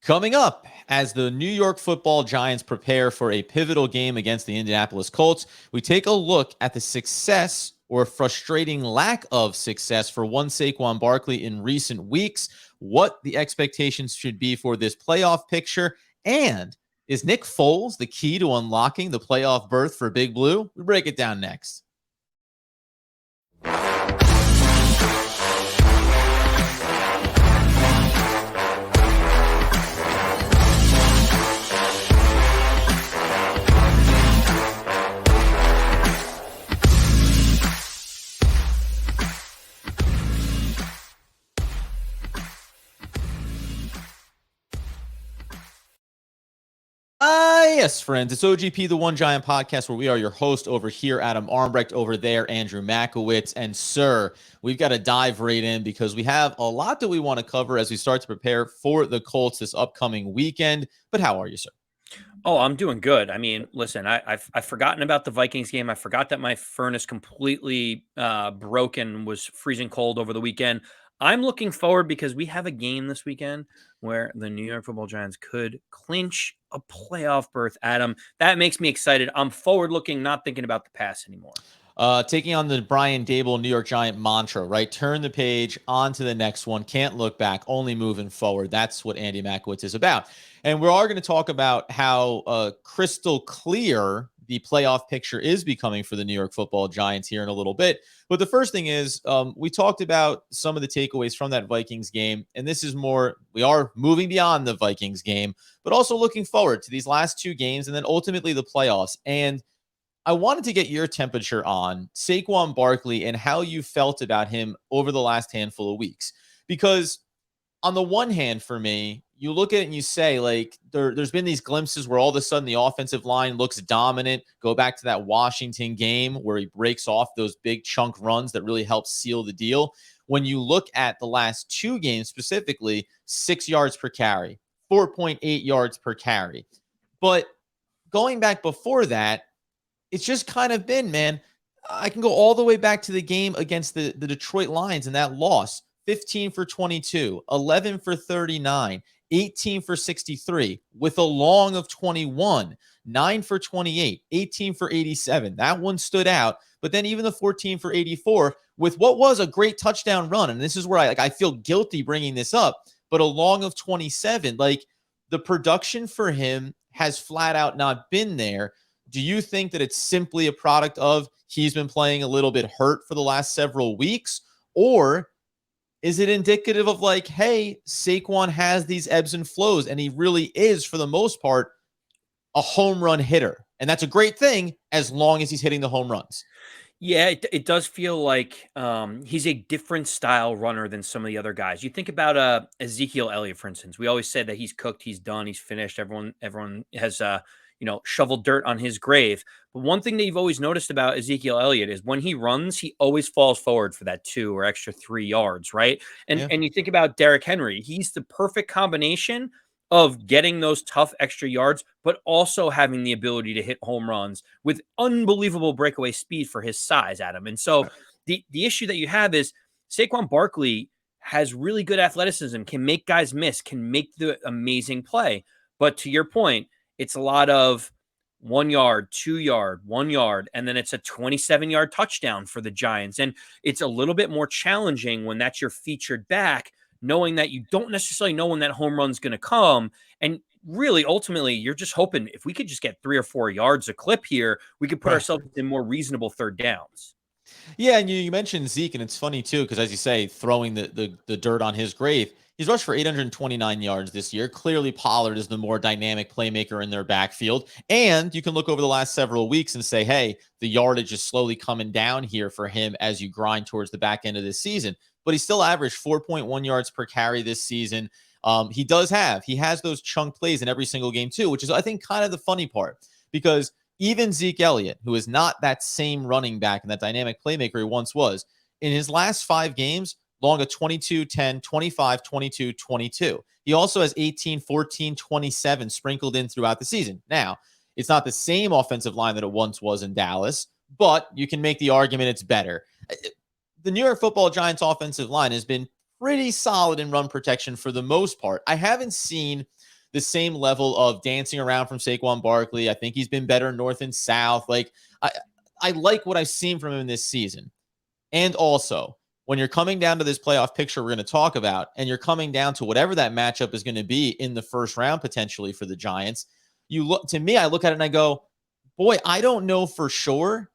Coming up, as the New York Football Giants prepare for a pivotal game against the Indianapolis Colts, we take a look at the success or frustrating lack of success for one Saquon Barkley in recent weeks, what the expectations should be for this playoff picture, and is Nick Foles the key to unlocking the playoff berth for Big Blue? We break it down next. Yes, friends. It's OGP, the One Giant Podcast, where we are your host over here, Adam Armbrecht, over there, Andrew Makowitz. And, sir, we've got to dive right in because we have a lot that we want to cover as we start to prepare for the Colts this upcoming weekend. But how are you, sir? Oh, I'm doing good. I mean, listen, I've forgotten about the Vikings game. I forgot that my furnace completely broken, was freezing cold over the weekend. I'm looking forward because we have a game this weekend where the New York Football Giants could clinch a playoff berth. Adam, that makes me excited. I'm forward looking, not thinking about the past anymore. Taking on the Brian Dable New York Giant mantra, right? Turn the page, on to the next one. Can't look back, only moving forward. That's what Andy Makowitz is about. And we are going to talk about how crystal clear the playoff picture is becoming for the New York Football Giants here in a little bit. But the first thing is we talked about some of the takeaways from that Vikings game. And this is more, we are moving beyond the Vikings game, but also looking forward to these last two games and then ultimately the playoffs. And I wanted to get your temperature on Saquon Barkley and how you felt about him over the last handful of weeks. Because on the one hand, for me, you look at it and you say, like, there's been these glimpses where all of a sudden the offensive line looks dominant. Go back to that Washington game where he breaks off those big chunk runs that really help seal the deal. When you look at the last two games specifically, 6 yards per carry, 4.8 yards per carry. But going back before that, it's just kind of been, man, I can go all the way back to the game against the Detroit Lions and that loss. 15 for 22, 11 for 39, 18 for 63, with a long of 21, 9 for 28, 18 for 87. That one stood out. But then even the 14 for 84 with what was a great touchdown run. And this is where I feel guilty bringing this up, but a long of 27. Like, the production for him has flat out not been there. Do you think that it's simply a product of he's been playing a little bit hurt for the last several weeks? Or is it indicative of like, hey, Saquon has these ebbs and flows and he really is, for the most part, a home run hitter? And that's a great thing as long as he's hitting the home runs. Yeah, it does feel like he's a different style runner than some of the other guys. You think about Ezekiel Elliott, for instance. We always said that he's cooked, he's done, he's finished. Everyone has shoveled dirt on his grave. But one thing that you've always noticed about Ezekiel Elliott is when he runs, he always falls forward for that 2 or extra 3 yards, right? And you think about Derrick Henry, he's the perfect combination of getting those tough extra yards, but also having the ability to hit home runs with unbelievable breakaway speed for his size, Adam. And so the issue that you have is Saquon Barkley has really good athleticism, can make guys miss, can make the amazing play. But to your point, it's a lot of 1 yard, 2 yard, 1 yard, and then it's a 27-yard touchdown for the Giants. And it's a little bit more challenging when that's your featured back, knowing that you don't necessarily know when that home run's going to come. And really, ultimately, you're just hoping if we could just get 3 or 4 yards a clip here, we could put ourselves in more reasonable third downs. Yeah, and you mentioned Zeke, and it's funny, too, because as you say, throwing the dirt on his grave, he's rushed for 829 yards this year. Clearly, Pollard is the more dynamic playmaker in their backfield. And you can look over the last several weeks and say, hey, the yardage is slowly coming down here for him as you grind towards the back end of this season. But he still averaged 4.1 yards per carry this season. He has those chunk plays in every single game, too, which is, I think, kind of the funny part, because even Zeke Elliott, who is not that same running back and that dynamic playmaker he once was, in his last 5 games, long of 22, 10, 25, 22, 22. He also has 18, 14, 27 sprinkled in throughout the season. Now, it's not the same offensive line that it once was in Dallas, but you can make the argument it's better. The New York Football Giants offensive line has been pretty solid in run protection for the most part. I haven't seen the same level of dancing around from Saquon Barkley. I think he's been better north and south. Like I like what I've seen from him this season. And also, when you're coming down to this playoff picture we're going to talk about, and you're coming down to whatever that matchup is going to be in the first round potentially for the Giants, you look to me, I look at it and I go, boy, I don't know for sure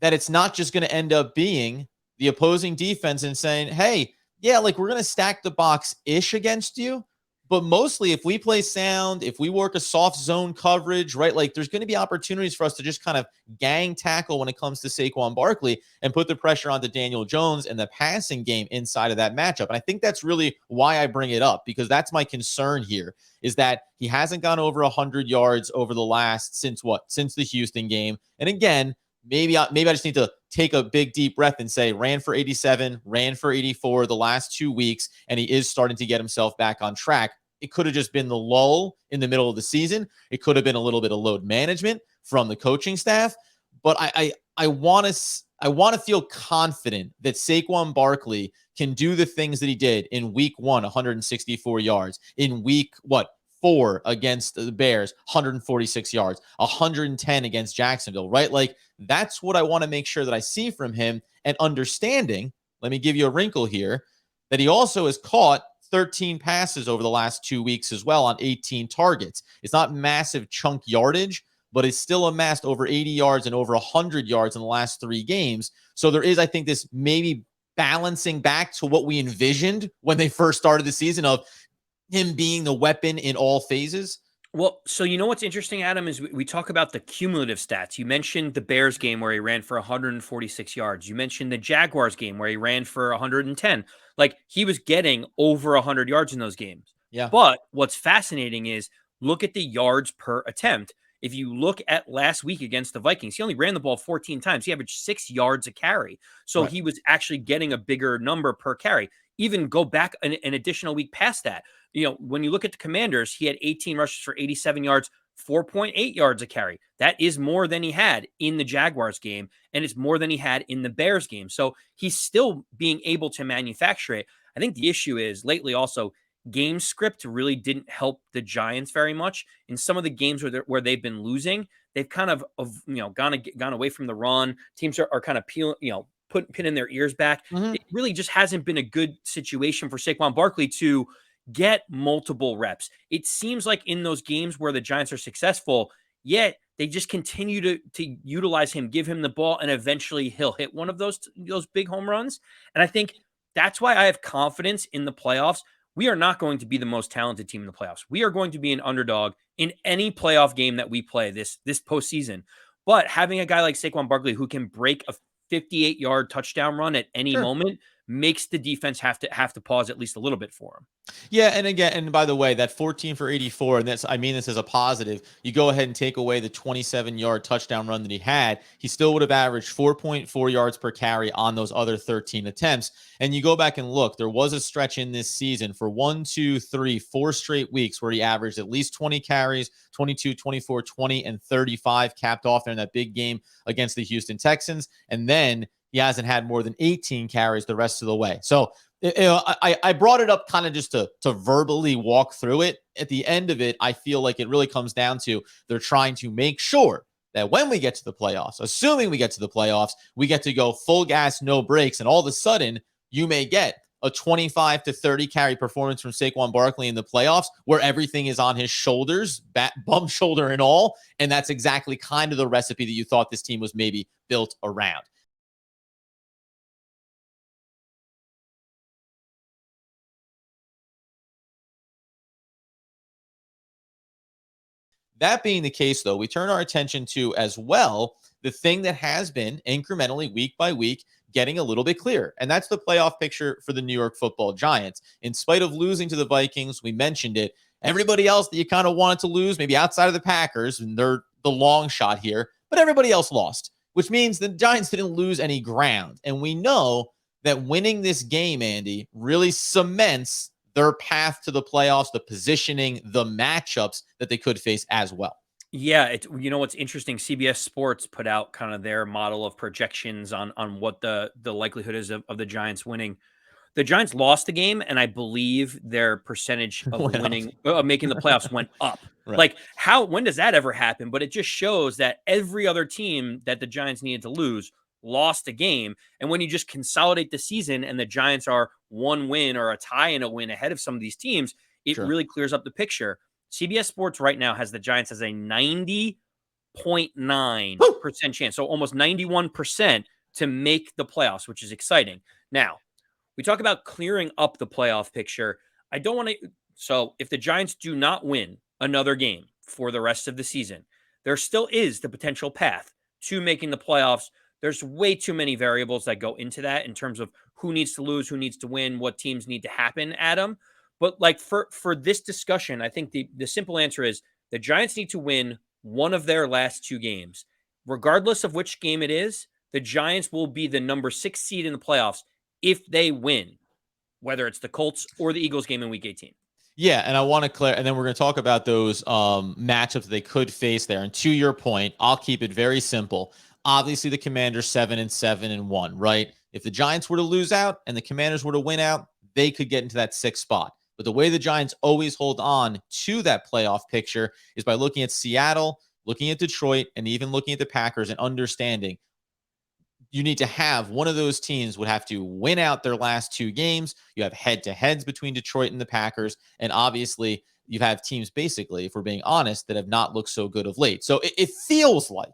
that it's not just going to end up being the opposing defense and saying, hey, yeah, like we're going to stack the box ish against you. But mostly, if we play sound, if we work a soft zone coverage, right, like there's going to be opportunities for us to just kind of gang tackle when it comes to Saquon Barkley and put the pressure onto Daniel Jones and the passing game inside of that matchup. And I think that's really why I bring it up, because that's my concern here is that he hasn't gone over 100 yards over the last since the Houston game. And again, maybe I just need to take a big deep breath and say ran for 87, ran for 84 the last 2 weeks, and he is starting to get himself back on track. It could have just been the lull in the middle of the season. It could have been a little bit of load management from the coaching staff, but I want to feel confident that Saquon Barkley can do the things that he did in week 1, 164 yards, in week 4 against the Bears, 146 yards, 110 against Jacksonville, right? Like that's what I want to make sure that I see from him, and understanding, let me give you a wrinkle here, that he also has caught 13 passes over the last 2 weeks as well on 18 targets. It's not massive chunk yardage, but it's still amassed over 80 yards and over 100 yards in the last 3 games. So there is, I think, this maybe balancing back to what we envisioned when they first started the season of him being the weapon in all phases. Well, so you know what's interesting, Adam, is we talk about the cumulative stats. You mentioned the Bears game where he ran for 146 yards. You mentioned the Jaguars game where he ran for 110. Like he was getting over 100 yards in those games. Yeah. But what's fascinating is look at the yards per attempt. If you look at last week against the Vikings, he only ran the ball 14 times. He averaged 6 yards a carry. So Right. he was actually getting a bigger number per carry. Even go back an additional week past that. You know, when you look at the Commanders, he had 18 rushes for 87 yards, 4.8 yards a carry. That is more than he had in the Jaguars game, and it's more than he had in the Bears game. So he's still being able to manufacture it. I think the issue is lately also game script really didn't help the Giants very much. In some of the games where they've been losing, they've kind of gone away from the run. Teams are kind of peeling, pinning their ears back. Mm-hmm. It really just hasn't been a good situation for Saquon Barkley to get multiple reps. It seems like in those games where the Giants are successful, yet they just continue to utilize him, give him the ball, and eventually he'll hit one of those big home runs. And I think that's why I have confidence in the playoffs. We are not going to be the most talented team in the playoffs. We are going to be an underdog in any playoff game that we play this postseason. But having a guy like Saquon Barkley who can break a 58-yard touchdown run at any Sure. moment makes the defense have to pause at least a little bit for him. Yeah, and again, and by the way, that 14 for 84, and I mean this as a positive, you go ahead and take away the 27-yard touchdown run that he had, he still would have averaged 4.4 yards per carry on those other 13 attempts. And you go back and look, there was a stretch in this season for 4 straight weeks where he averaged at least 20 carries, 22, 24, 20, and 35, capped off there in that big game against the Houston Texans. And then he hasn't had more than 18 carries the rest of the way. So I brought it up kind of just to verbally walk through it. At the end of it, I feel like it really comes down to they're trying to make sure that when we get to the playoffs, assuming we get to the playoffs, we get to go full gas, no breaks. And all of a sudden, you may get a 25 to 30 carry performance from Saquon Barkley in the playoffs where everything is on his shoulders, bum shoulder and all. And that's exactly kind of the recipe that you thought this team was maybe built around. That being the case, though, we turn our attention to as well the thing that has been incrementally week by week getting a little bit clearer. And that's the playoff picture for the New York Football Giants. In spite of losing to the Vikings, we mentioned it. Everybody else that you kind of wanted to lose, maybe outside of the Packers, and they're the long shot here, but everybody else lost, which means the Giants didn't lose any ground. And we know that winning this game, Andy, really cements their path to the playoffs, the positioning, the matchups that they could face as well. Yeah, you know what's interesting? CBS Sports put out kind of their model of projections on what the likelihood is of the Giants winning. The Giants lost the game, and I believe their percentage of winning, making the playoffs went up. Right. Like, when does that ever happen? But it just shows that every other team that the Giants needed to lose lost a game. And when you just consolidate the season and the Giants are one win or a tie and a win ahead of some of these teams, it Sure. really clears up the picture. CBS Sports right now has the Giants as a 90.9% chance, so almost 91% to make the playoffs, which is exciting. Now, we talk about clearing up the playoff picture. I don't want to. So, if the Giants do not win another game for the rest of the season, there still is the potential path to making the playoffs. There's way too many variables that go into that in terms of who needs to lose, who needs to win, what teams need to happen, Adam. But like for this discussion, I think the simple answer is the Giants need to win one of their last two games. Regardless of which game it is, the Giants will be the number 6 seed in the playoffs if they win, whether it's the Colts or the Eagles game in Week 18. Yeah, and I want to clear, and then we're going to talk about those matchups they could face there. And to your point, I'll keep it very simple. Obviously, the Commanders 7-7-1, right? If the Giants were to lose out and the Commanders were to win out, they could get into that 6th spot. But the way the Giants always hold on to that playoff picture is by looking at Seattle, looking at Detroit, and even looking at the Packers and understanding you need to have one of those teams would have to win out their last 2 games. You have head-to-heads between Detroit and the Packers. And obviously, you have teams basically, if we're being honest, that have not looked so good of late. So it feels like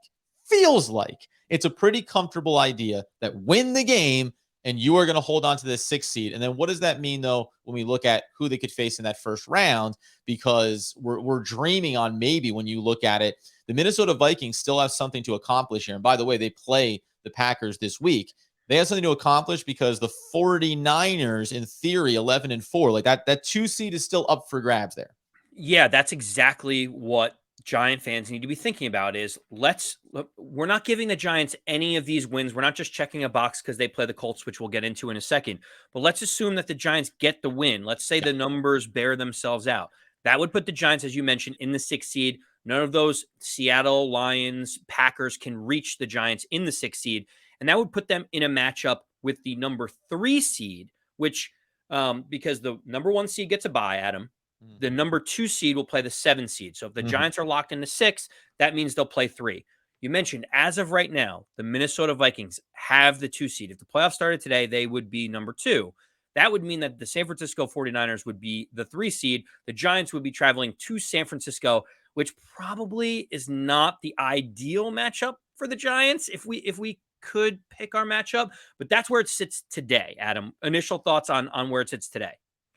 it's a pretty comfortable idea that win the game and you are going to hold on to this 6th seed. And then what does that mean, though, when we look at who they could face in that first round? Because we're dreaming on maybe when you look at it, the Minnesota Vikings still have something to accomplish here. And by the way, they play the Packers this week. They have something to accomplish because the 49ers, in theory, 11-4, like that 2 seed is still up for grabs there. Yeah, that's exactly what Giant fans need to be thinking about is we're not giving the Giants any of these wins. We're not just checking a box because they play the Colts, which we'll get into in a second. But let's assume that the Giants get the win. Let's say the numbers bear themselves out. That would put the Giants, as you mentioned, in the 6th seed. None of those Seattle, Lions, Packers can reach the Giants in the 6th seed. And that would put them in a matchup with the number 3 seed, which because the number 1 seed gets a bye, Adam. The number 2 seed will play the 7 seed. So if the Giants are locked into 6, that means they'll play 3. You mentioned as of right now, the Minnesota Vikings have the 2 seed. If the playoffs started today, they would be number 2. That would mean that the San Francisco 49ers would be the 3 seed. The Giants would be traveling to San Francisco, which probably is not the ideal matchup for the Giants if we could pick our matchup. But that's where it sits today, Adam. Initial thoughts on where it sits today.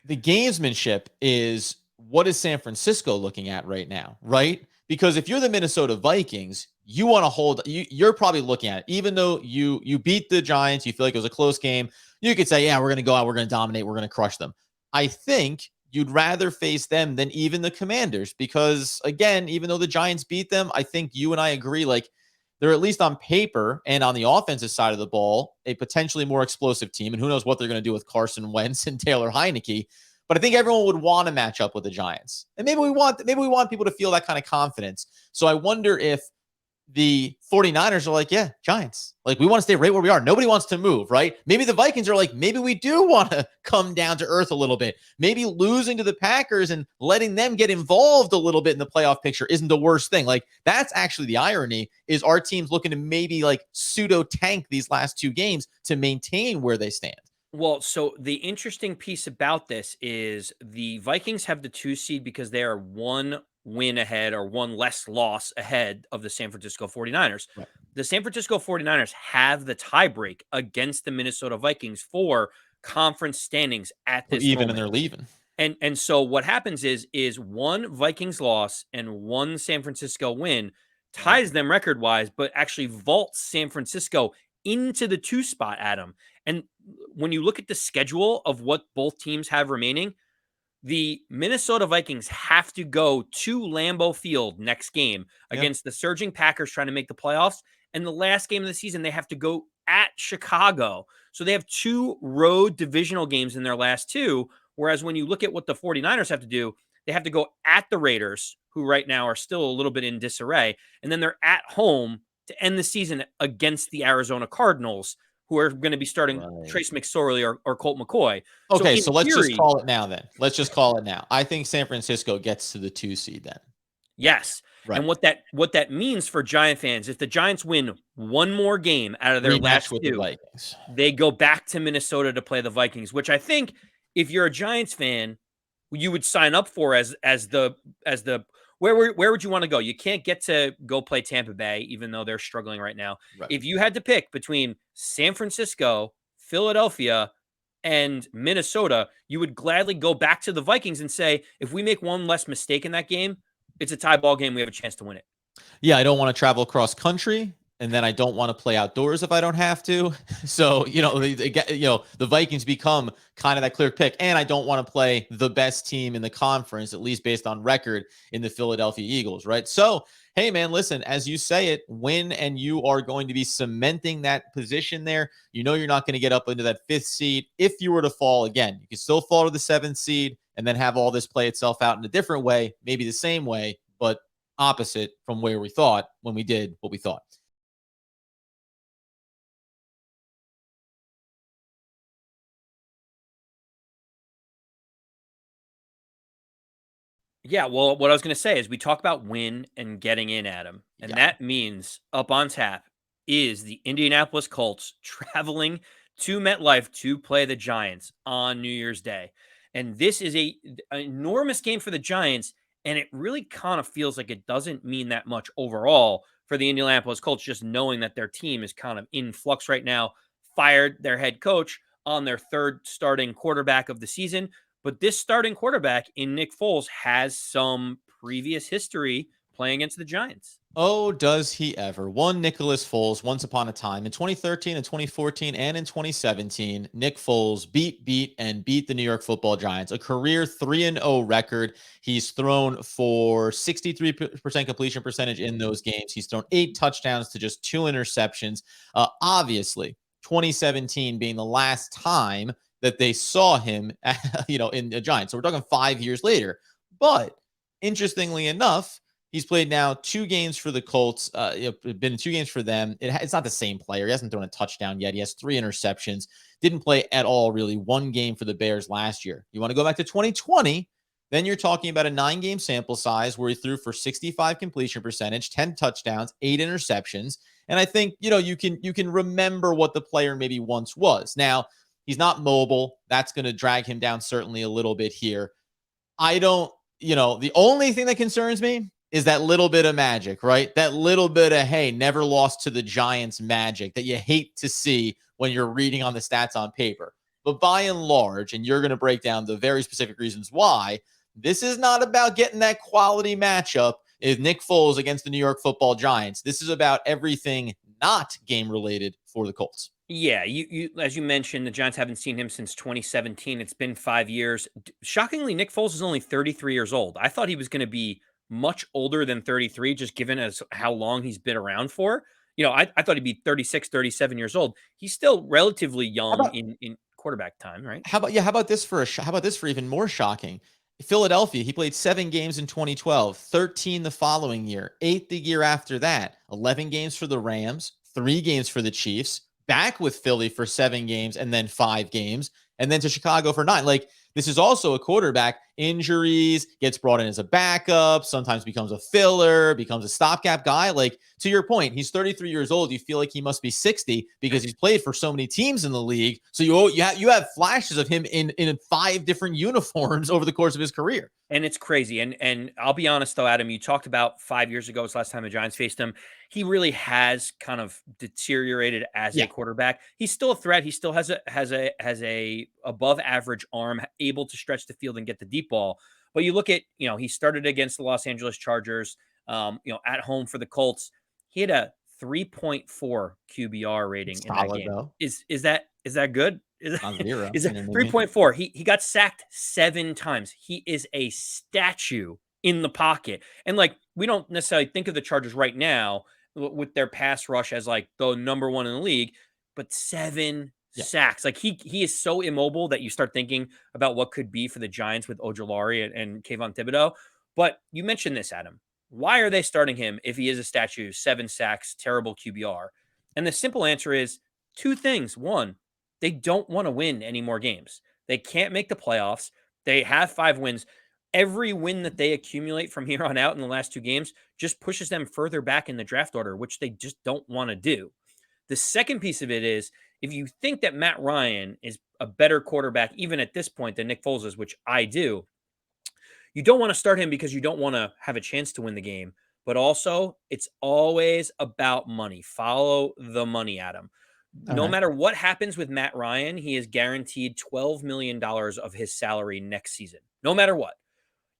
The gamesmanship is what is San Francisco looking at right now, right? Because if you're the Minnesota Vikings, you want to hold, you're probably looking at it. Even though you beat the Giants, you feel like it was a close game, you could say, yeah, we're going to go out, we're going to dominate, we're going to crush them. I think you'd rather face them than even the Commanders because, again, even though the Giants beat them, I think you and I agree, like, they're at least on paper and on the offensive side of the ball, a potentially more explosive team. And who knows what they're going to do with Carson Wentz and Taylor Heineke. But I think everyone would want to match up with the Giants. And maybe we want people to feel that kind of confidence. So I wonder if the 49ers are like, yeah, Giants. Like, we want to stay right where we are. Nobody wants to move, right? Maybe the Vikings are like, maybe we do want to come down to earth a little bit. Maybe losing to the Packers and letting them get involved a little bit in the playoff picture isn't the worst thing. Like, that's actually the irony is our team's looking to maybe like pseudo tank these last 2 games to maintain where they stand. Well, so the interesting piece about this is the Vikings have the 2 seed because they are 1 win ahead or 1 less loss ahead of the San Francisco 49ers. Right. The San Francisco 49ers have the tiebreak against the Minnesota Vikings for conference standings at this Even moment. and they're leaving. And so what happens is 1 Vikings loss and 1 San Francisco win ties them record-wise, but actually vaults San Francisco into the 2 spot, Adam. And when you look at the schedule of what both teams have remaining, the Minnesota Vikings have to go to Lambeau Field next game against the surging Packers trying to make the playoffs. And the last game of the season, they have to go at Chicago. So they have 2 road divisional games in their last 2. Whereas when you look at what the 49ers have to do, they have to go at the Raiders, who right now are still a little bit in disarray. And then they're at home to end the season against the Arizona Cardinals, who are going to be starting Right. Trace McSorley or Colt McCoy. So Okay, in so let's just theory, call it now then. Let's just call it now. I think San Francisco gets to the 2 seed then. yes. Right. And what that means for Giant fans, if the Giants win one more game out of their Rematch last with the two, Vikings. they go back to Minnesota to play the Vikings, which I think if you're a Giants fan, you would sign up for as the where would you want to go? You can't get to go play Tampa Bay, even though they're struggling right now. Right. If you had to pick between San Francisco, Philadelphia, and Minnesota, you would gladly go back to the Vikings and say, if we make one less mistake in that game, it's a tie ball game. We have a chance to win it. Yeah, I don't want to travel across country, and then I don't want to play outdoors if I don't have to. So, the Vikings become kind of that clear pick, and I don't want to play the best team in the conference, at least based on record, in the Philadelphia Eagles, right? So, hey, man, listen, as you say it, win, and you are going to be cementing that position there. You know you're not going to get up into that 5th seed. If you were to fall again, you can still fall to the 7th seed and then have all this play itself out in a different way, maybe the same way, but opposite from where we thought when we did what we thought. Yeah, well, what I was going to say is we talk about win and getting in, Adam, and Yeah. that means up on tap is the Indianapolis Colts traveling to MetLife to play the Giants on New Year's Day. And this is an enormous game for the Giants, and it really kind of feels like it doesn't mean that much overall for the Indianapolis Colts, just knowing that their team is kind of in flux right now, fired their head coach on their third starting quarterback of the season. But this starting quarterback in Nick Foles has some previous history playing against the Giants. Oh, does he ever? One Nicholas Foles, once upon a time in 2013 and 2014 and in 2017, Nick Foles beat the New York Football Giants, a career 3-0 record. He's thrown for 63% completion percentage in those games. He's thrown 8 touchdowns to just 2 interceptions. Obviously, 2017 being the last time that they saw him, in the Giants. So we're talking 5 years later. But interestingly enough, he's played now 2 games for the Colts. Been 2 games for them. It's not the same player. He hasn't thrown a touchdown yet. He has 3 interceptions. Didn't play at all, really. 1 game for the Bears last year. You want to go back to 2020? Then you're talking about a 9-game sample size where he threw for 65 completion percentage, 10 touchdowns, 8 interceptions. And I think, you can remember what the player maybe once was. Now, he's not mobile. That's going to drag him down certainly a little bit here. I don't, the only thing that concerns me is that little bit of magic, right? That little bit of, hey, never lost to the Giants magic that you hate to see when you're reading on the stats on paper. But by and large, and you're going to break down the very specific reasons why, this is not about getting that quality matchup is Nick Foles against the New York Football Giants. This is about everything not game related for the Colts. Yeah, you as you mentioned, the Giants haven't seen him since 2017. It's been 5 years. Shockingly, Nick Foles is only 33 years old. I thought he was going to be much older than 33, just given as how long he's been around for. I thought he'd be 36, 37 years old. He's still relatively How young about in quarterback time, right? how about this for how about this for even more shocking? Philadelphia, he played 7 games in 2012, 13 the following year, 8 the year after that, 11 games for the Rams, 3 games for the Chiefs, back with Philly for 7 games and then 5 games, and then to Chicago for 9. Like, this is also a quarterback, injuries, gets brought in as a backup, sometimes becomes a filler, becomes a stopgap guy. Like, to your point, he's 33 years old. You feel like he must be 60 because he's played for so many teams in the league. So you have flashes of him in 5 different uniforms over the course of his career. And it's crazy. And I'll be honest though, Adam, you talked about 5 years ago was the last time the Giants faced him. He really has kind of deteriorated as a Yeah. quarterback. He's still a threat. He still has a above average arm, able to stretch the field and get the deep ball. But you look at, he started against the Los Angeles Chargers, at home for the Colts. He had a 3.4 QBR rating in that Solid, game. though. Is that good? On 0. Is You that know what I mean? 3.4? He got sacked 7 times. He is a statue in the pocket. And like, we don't necessarily think of the Chargers right now with their pass rush as like the number 1 in the league, but 7 Yeah. sacks. Like he is so immobile that you start thinking about what could be for the Giants with Ojolari and Kayvon Thibodeau. But you mentioned this, Adam. Why are they starting him if he is a statue? 7 sacks, terrible QBR. And the simple answer is Two things. One, they don't want to win any more games. They can't make the playoffs. They have 5 wins. Every win that they accumulate from here on out in the last 2 games just pushes them further back in the draft order, which they just don't want to do. The second piece of it is, if you think that Matt Ryan is a better quarterback, even at this point, than Nick Foles is, which I do, you don't want to start him because you don't want to have a chance to win the game. But also, it's always about money. Follow the money, Adam. All No right. matter what happens with Matt Ryan, he is guaranteed $12 million of his salary next season, no matter what.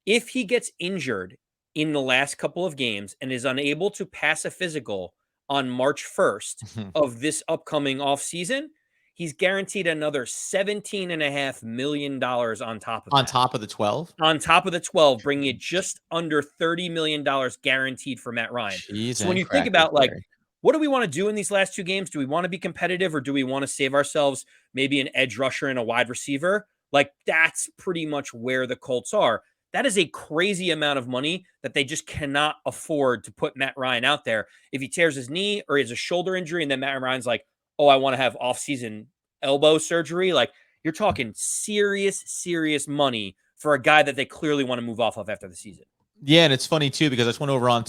If he gets injured in the last couple of games and is unable to pass a physical on March 1st of this upcoming offseason, he's guaranteed another $17.5 million on top of On that. top of the 12? On top of the 12, bringing it just under $30 million guaranteed for Matt Ryan. Cheese So when and you think crackers, about, like, Barry. what do we want to do in these last 2 games? Do we want to be competitive, or do we want to save ourselves maybe an edge rusher and a wide receiver? Like, that's pretty much where the Colts are. That is a crazy amount of money that they just cannot afford to put Matt Ryan out there. If he tears his knee or he has a shoulder injury, and then Matt Ryan's like, oh, I want to have off-season elbow surgery, like, you're talking serious, serious money for a guy that they clearly want to move off of after the season. Yeah, and it's funny too because I just went over on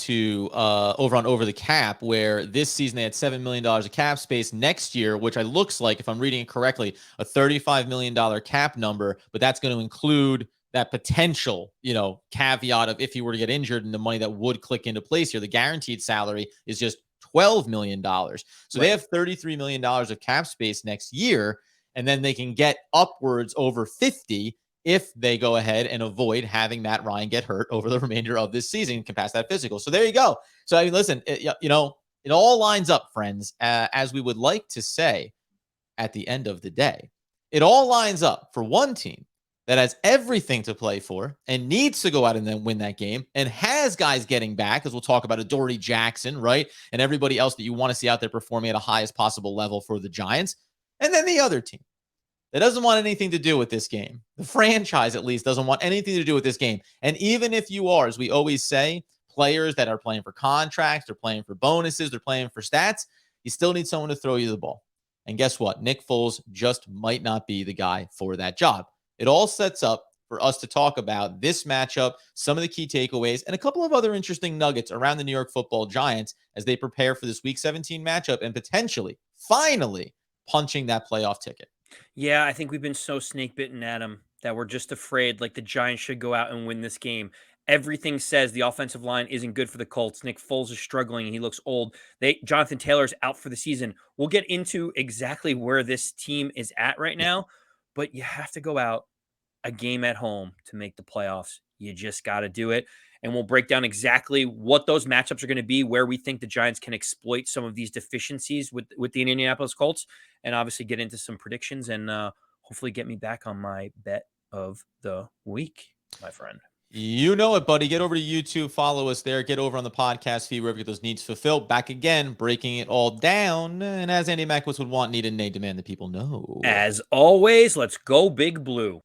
Over the Cap, where this season they had $7 million of cap space. Next year, which I looks like, if I'm reading it correctly, a $35 million cap number, but that's going to include that potential, caveat of if he were to get injured and the money that would click into place here. The guaranteed salary is just $12 million. So they have $33 million of cap space next year, and then they can get upwards over 50 if they go ahead and avoid having Matt Ryan get hurt over the remainder of this season and can pass that physical. So there you go. So, I mean, listen, it all lines up, friends, as we would like to say at the end of the day. It all lines up for one team that has everything to play for and needs to go out and then win that game and has guys getting back, as we'll talk about, Adoree Jackson, right? And everybody else that you want to see out there performing at a highest possible level for the Giants. And then the other team that doesn't want anything to do with this game. The franchise, at least, doesn't want anything to do with this game. And even if you are, as we always say, players that are playing for contracts, they're playing for bonuses, they're playing for stats, you still need someone to throw you the ball. And guess what? Nick Foles just might not be the guy for that job. It all sets up for us to talk about this matchup, some of the key takeaways, and a couple of other interesting nuggets around the New York Football Giants as they prepare for this Week 17 matchup and potentially, finally, punching that playoff ticket. Yeah, I think we've been so snake bitten, Adam, that we're just afraid like the Giants should go out and win this game. Everything says the offensive line isn't good for the Colts. Nick Foles is struggling and he looks old. Jonathan Taylor's out for the season. We'll get into exactly where this team is at right now, but you have to go out a game at home to make the playoffs. You just got to do it. And we'll break down exactly what those matchups are going to be, where we think the Giants can exploit some of these deficiencies with the Indianapolis Colts, and obviously get into some predictions and hopefully get me back on my bet of the week, my friend. You know it, buddy. Get over to YouTube, follow us there. Get over on the podcast feed, wherever you get those needs fulfilled. Back again, breaking it all down. And as Andy Mackowitz would want, need and name, demand that people know. As always, let's go Big Blue.